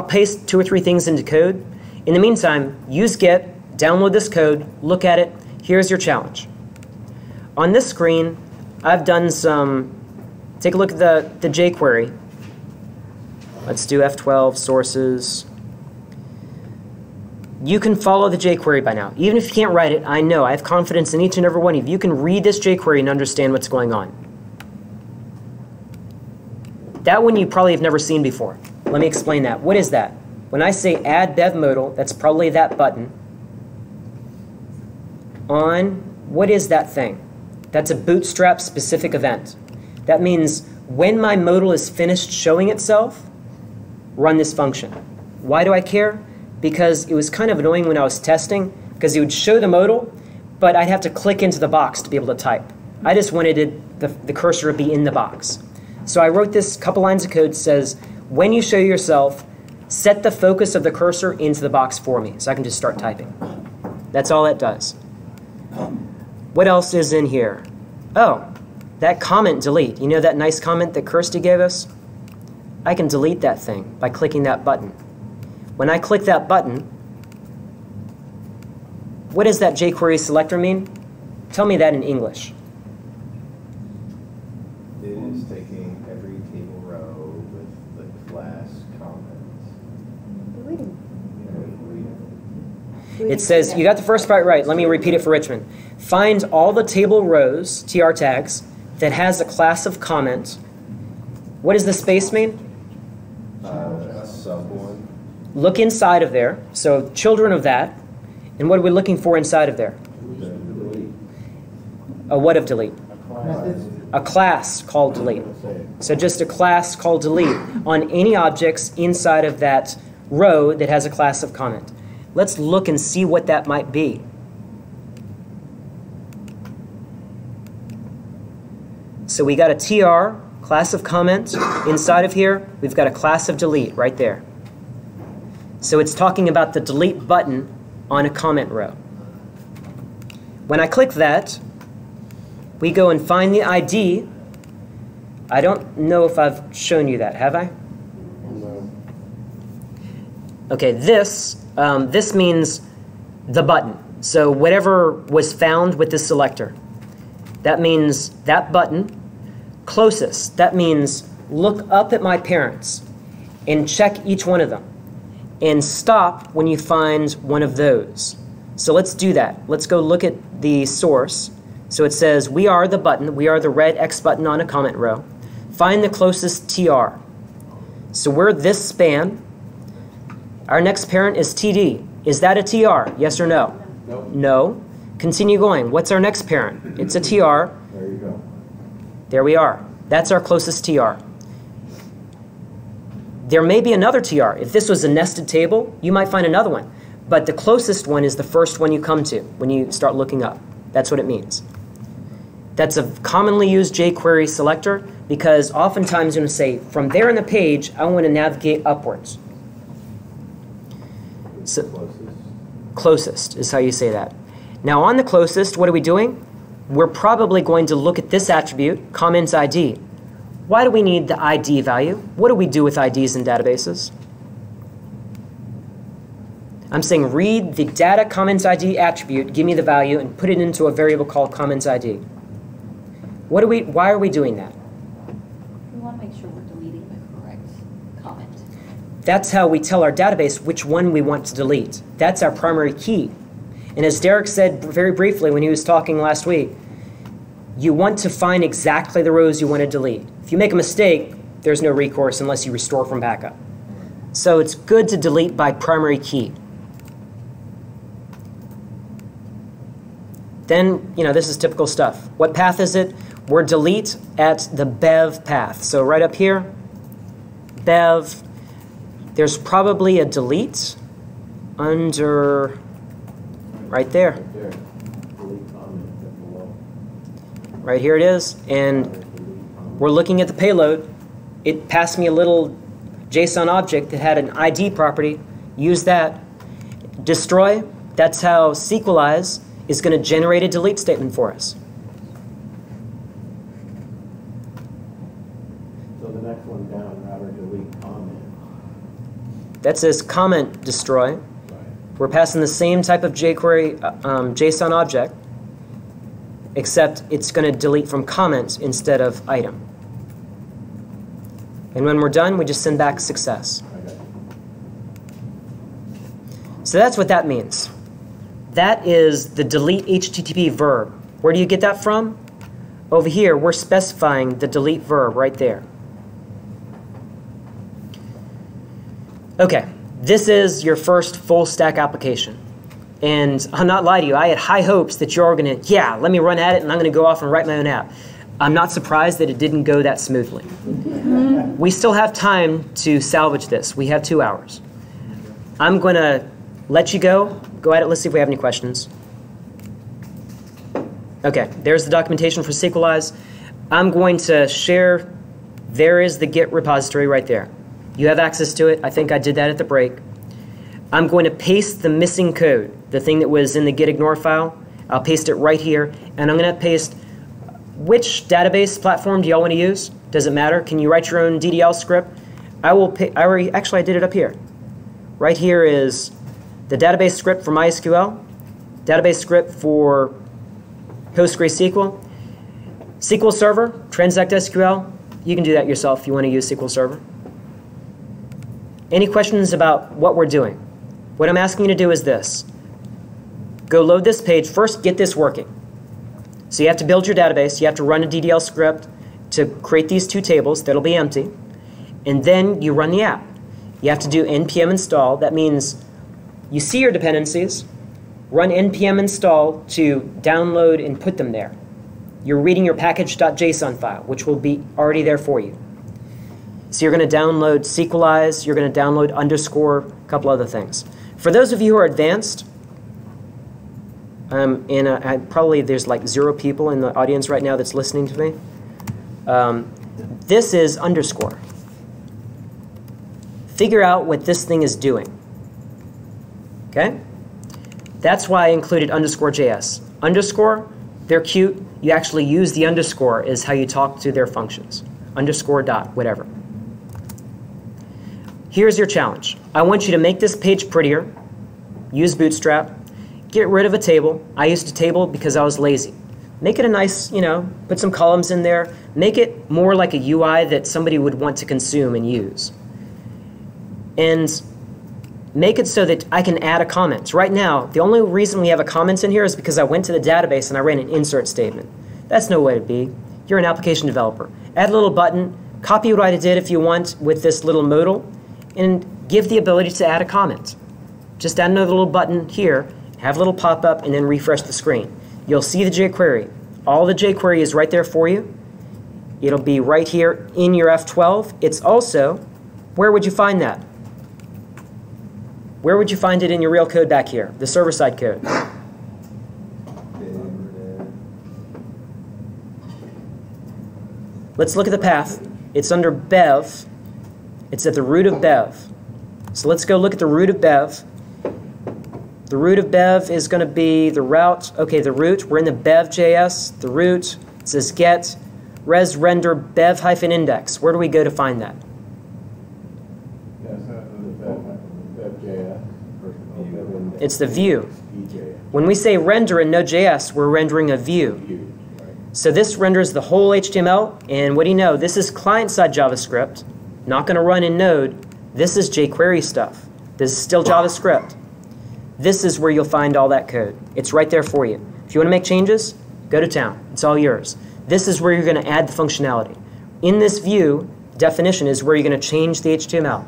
Speaker 2: paste 2 or 3 things into code. In the meantime, use Git, download this code, look at it. Here's your challenge. On this screen, I've done some, take a look at the jQuery. Let's do F12 sources. You can follow the jQuery by now. Even if you can't write it, I know. I have confidence in each and every one of you. You can read this jQuery and understand what's going on. That one you probably have never seen before. Let me explain that. What is that? When I say add bev modal, that's probably that button. On, what is that thing? That's a Bootstrap specific event. That means when my modal is finished showing itself, run this function. Why do I care? Because it was kind of annoying when I was testing, because it would show the modal, but I'd have to click into the box to be able to type. I just wanted the cursor to be in the box. So I wrote this couple lines of code that says, when you show yourself, set the focus of the cursor into the box for me, so I can just start typing. That's all it does. What else is in here? Oh, that comment delete. You know that nice comment that Kirsty gave us? I can delete that thing by clicking that button. When I click that button, what does that jQuery selector mean? Tell me that in English.
Speaker 8: It is taking every table row with the class comments.
Speaker 2: It says, you got the first part right. Let me repeat it for Richmond. Find all the table rows, TR tags, that has a class of comment. What does the space mean?
Speaker 8: A sub one.
Speaker 2: Look inside of there. So children of that. And what are we looking for inside of there? A what of delete? A class called delete. So just a class called delete on any objects inside of that row that has a class of comment. Let's look and see what that might be. So we got a TR, class of comment. Inside of here, we've got a class of delete right there. So it's talking about the delete button on a comment row. When I click that, we go and find the ID. I don't know if I've shown you that, have I?
Speaker 4: No.
Speaker 2: Okay, this means the button. So whatever was found with this selector. That means that button. Closest, that means look up at my parents and check each one of them. And stop when you find one of those. So let's do that. Let's go look at the source. So it says we are the button. We are the red X button on a comment row. Find the closest TR. So we're this span. Our next parent is TD. Is that a TR? Yes or no?
Speaker 3: Nope.
Speaker 2: No. Continue going. What's our next parent? It's a TR.
Speaker 3: There you go.
Speaker 2: There we are. That's our closest TR. There may be another TR. If this was a nested table, you might find another one. but the closest one is the first one you come to when you start looking up. That's what it means. That's a commonly used jQuery selector because oftentimes you're going to say, from there on the page, I want to navigate upwards. So, closest is how you say that. Now on the closest, what are we doing? We're probably going to look at this attribute, comments ID. Why do we need the ID value? What do we do with IDs in databases? I'm saying read the data comments ID attribute, give me the value, and put it into a variable called comments ID. Why are we doing that?
Speaker 9: We want to make sure we're deleting the correct comment.
Speaker 2: That's how we tell our database which one we want to delete. That's our primary key. And as Derek said very briefly when he was talking last week, you want to find exactly the rows you want to delete. If you make a mistake, there's no recourse unless you restore from backup. So it's good to delete by primary key. Then, this is typical stuff. What path is it? We're delete at the bev path. So right up here, bev, there's probably a delete under right there. Right here it is. And we're looking at the payload. It passed me a little JSON object that had an ID property. Use that. Destroy, that's how Sequelize is going to generate a delete statement for us.
Speaker 3: So the next one down, router delete comment.
Speaker 2: That says comment destroy.
Speaker 3: Right.
Speaker 2: We're passing the same type of jQuery JSON object, except it's going to delete from comments instead of item. And when we're done, we just send back success.
Speaker 3: Okay.
Speaker 2: So that's what that means. That is the delete HTTP verb. Where do you get that from? Over here, we're specifying the delete verb right there. Okay, this is your first full stack application. And I'll not lie to you, I had high hopes that you're going to, yeah, let me run at it and I'm going to go off and write my own app. I'm not surprised that it didn't go that smoothly. We still have time to salvage this. We have 2 hours. I'm going to let you go. Go at it. Let's see if we have any questions. Okay, there's the documentation for Sequelize. I'm going to share. There is the Git repository right there. You have access to it. I think I did that at the break. I'm going to paste the missing code, the thing that was in the git ignore file. I'll paste it right here, and I'm going to paste. Which database platform do y'all want to use? Does it matter? Can you write your own DDL script? Actually, I did it up here. Right here is the database script for MySQL, database script for PostgreSQL, SQL Server, Transact SQL. You can do that yourself if you want to use SQL Server. Any questions about what we're doing? What I'm asking you to do is this. Go load this page. First, get this working. So you have to build your database. You have to run a DDL script to create these 2 tables. That'll be empty. And then you run the app. You have to do npm install. That means you see your dependencies, run npm install to download and put them there. You're reading your package.json file, which will be already there for you. So you're going to download Sequelize, you're going to download underscore, a couple other things. For those of you who are advanced, probably there's like 0 people in the audience right now that's listening to me. This is underscore. Figure out what this thing is doing. Okay? That's why I included underscore JS. Underscore, they're cute. You actually use the underscore is how you talk to their functions. Underscore dot, whatever. Here's your challenge. I want you to make this page prettier. Use Bootstrap. Get rid of a table. I used a table because I was lazy. Make it a nice, put some columns in there. Make it more like a UI that somebody would want to consume and use. And make it so that I can add a comment. Right now, the only reason we have a comment in here is because I went to the database and I ran an insert statement. That's no way to be. You're an application developer. Add a little button, copy what I did if you want with this little modal, and give the ability to add a comment. Just add another little button here, have a little pop-up, and then refresh the screen. You'll see the jQuery. All the jQuery is right there for you. It'll be right here in your F12. It's also, where would you find that? Where would you find it in your real code back here, the server-side code? Let's look at the path. It's under bev. It's at the root of bev. So let's go look at the root of bev. The root of bev is going to be the route. Okay, the root. We're in the bev.js. The root. It says get res render bev-index. Where do we go to find that? It's the view. When we say render in node.js, we're rendering a view. So this renders the whole HTML, and what do you know? This is client-side JavaScript, not going to run in Node. This is jQuery stuff. This is still JavaScript. This is where you'll find all that code. It's right there for you. If you want to make changes, go to town. It's all yours. This is where you're going to add the functionality. In this view, definition is where you're going to change the HTML.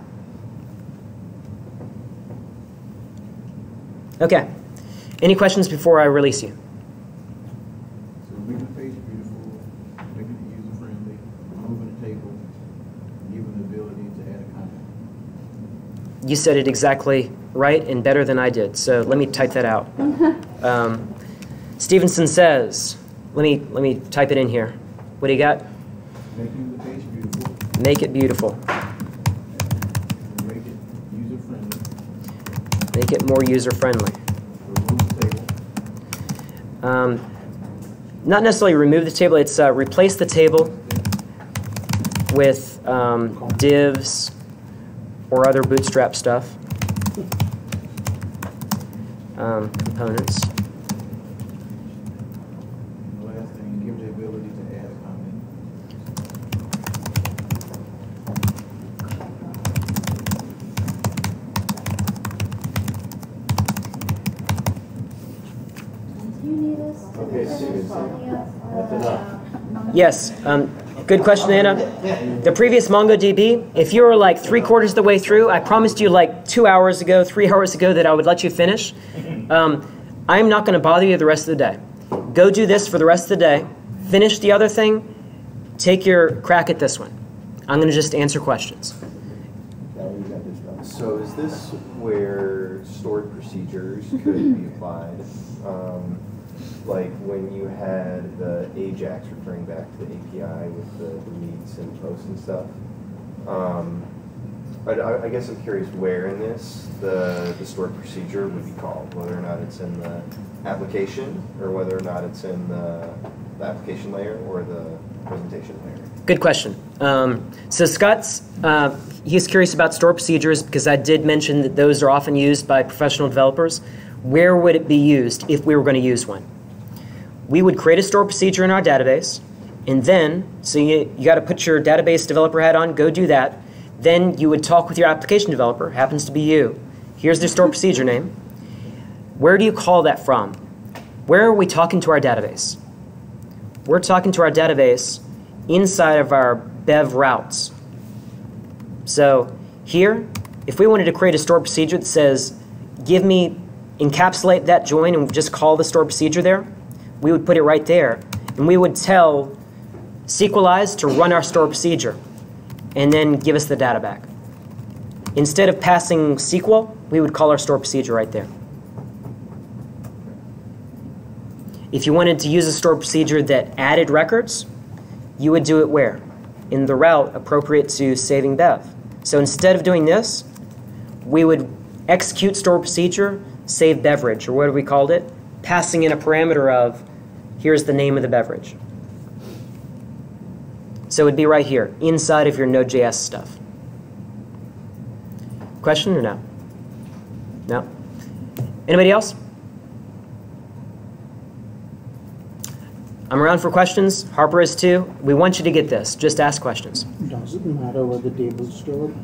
Speaker 2: Okay. Any questions before I release you?
Speaker 3: So making the page beautiful, making it user-friendly, removing the table, giving the ability to add a comment.
Speaker 2: You said it exactly right and better than I did, so let me type that out. Stevenson says, let me type it in here. What do you got?
Speaker 3: Making the page beautiful.
Speaker 2: Make it beautiful.
Speaker 3: Make it user-friendly.
Speaker 2: Make it more user-friendly.
Speaker 3: Remove the table.
Speaker 2: Not necessarily remove the table, it's replace the table with divs or other bootstrap stuff. Components.
Speaker 3: The last thing, give the ability to add a comment.
Speaker 9: Do you need us to
Speaker 8: Okay,
Speaker 9: finish
Speaker 8: Stevenson.
Speaker 9: telling us
Speaker 8: That's enough.
Speaker 2: Yes, good question, Anna. The previous MongoDB, if you were like 3/4 of the way through, I promised you like 2 hours ago, 3 hours ago that I would let you finish. I'm not going to bother you the rest of the day. Go do this for the rest of the day. Finish the other thing. Take your crack at this one. I'm going to just answer questions.
Speaker 8: So is this where stored procedures could be applied? Like when you had the Ajax referring back to the API with the meets and posts and stuff. I guess I'm curious where in this the stored procedure would be called, whether or not it's in the application or whether or not it's in the application layer or the presentation layer.
Speaker 2: Good question. So Scott's, he's curious about store procedures because I did mention that those are often used by professional developers. Where would it be used if we were going to use one? We would create a store procedure in our database, and then, so you got to put your database developer hat on, go do that. Then you would talk with your application developer, happens to be you. Here's their store procedure name. Where do you call that from? Where are we talking to our database? We're talking to our database inside of our bev routes. So here, if we wanted to create a store procedure that says, encapsulate that join and just call the store procedure there, we would put it right there. And we would tell Sequelize to run our store procedure and then give us the data back. Instead of passing SQL, we would call our store procedure right there. If you wanted to use a store procedure that added records, you would do it where? In the route appropriate to saving bev. So instead of doing this, we would execute store procedure, save beverage, or what we called it, passing in a parameter of, here's the name of the beverage. So it would be right here, inside of your Node.js stuff. Question or no? No? Anybody else? I'm around for questions. Harper is too. We want you to get this. Just ask questions.
Speaker 1: Does it matter where the table's stored?